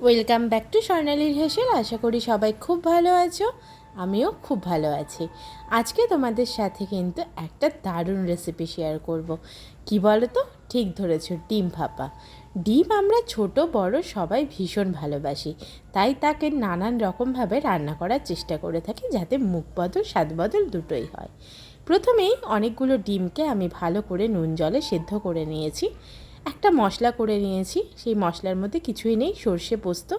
Welcome back to স্বর্ণালীর হেসেল। আশা করি সবাই খুব ভালো আছো, আমিও খুব ভালো আছি। আজকে তোমাদের সাথে কিন্তু একটা দারুণ রেসিপি শেয়ার করব। কি বলো তো? ঠিক ধরেছো, ডিম ভাপা। ডিম আমরা ছোট বড় সবাই ভীষণ ভালোবাসি, তাই তাকে নানান রকমভাবে রান্না করার চেষ্টা করে থাকি যাতে মুখ বদল স্বাদ বদল দুটোই হয়। প্রথমেই অনেকগুলো ডিমকে আমি ভালো করে নুন জলে সেদ্ধ করে নিয়েছি। একটা মশলা করে নিয়েছি, সেই মশলার মধ্যে কিছুই নেই, সর্ষে পোস্ত,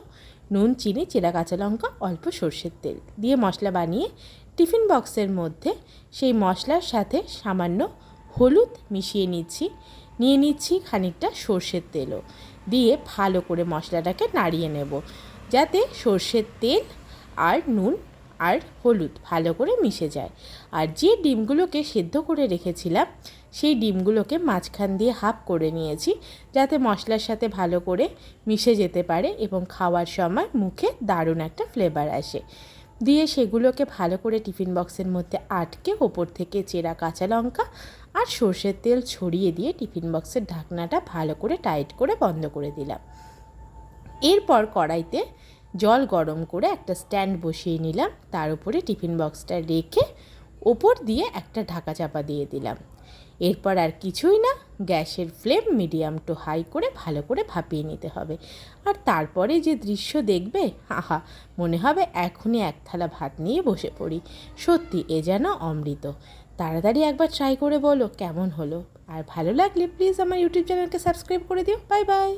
নুন, চিনি, চেরা কাঁচা লঙ্কা, অল্প সর্ষের তেল দিয়ে মশলা বানিয়ে টিফিন বক্সের মধ্যে সেই মশলার সাথে সামান্য হলুদ মিশিয়ে নিচ্ছি খানিকটা সর্ষের তেলও দিয়ে ভালো করে মশলাটাকে নাড়িয়ে নেব যাতে সর্ষের তেল আর নুন আর হলুদ ভালো করে মিশে যায়। আর যে ডিমগুলোকে সেদ্ধ করে রেখেছিলাম সেই ডিমগুলোকে মাঝখান দিয়ে হাফ করে নিয়েছি যাতে মশলার সাথে ভালো করে মিশে যেতে পারে এবং খাওয়ার সময় মুখে দারুণ একটা ফ্লেভার আসে। দিয়ে সেগুলোকে ভালো করে টিফিন বক্সের মধ্যে আটকে ওপর থেকে চেরা কাঁচা লঙ্কা আর সর্ষের তেল ছড়িয়ে দিয়ে টিফিন বক্সের ঢাকনাটা ভালো করে টাইট করে বন্ধ করে দিলাম। এরপর কড়াইতে জল গরম করে একটা স্ট্যান্ড বসিয়ে নিলাম, তার উপরে টিফিন বক্সটা রেখে ওপর দিয়ে একটা ঢাকা চাপা দিয়ে দিলাম। এরপর আর কিছুই না, গ্যাসের ফ্লেম মিডিয়াম টু হাই করে ভালো করে ভাপিয়ে নিতে হবে। আর তারপরে যে দৃশ্য দেখবে, আহা, মনে হবে এখনই এক থালা ভাত নিয়ে বসে পড়ি। সত্যি এ যেন অমৃত। তাড়াতাড়ি একবার ট্রাই করে বলো কেমন হলো। আর ভালো লাগলে প্লিজ আমার ইউটিউব চ্যানেলকে সাবস্ক্রাইব করে দিও। Bye bye.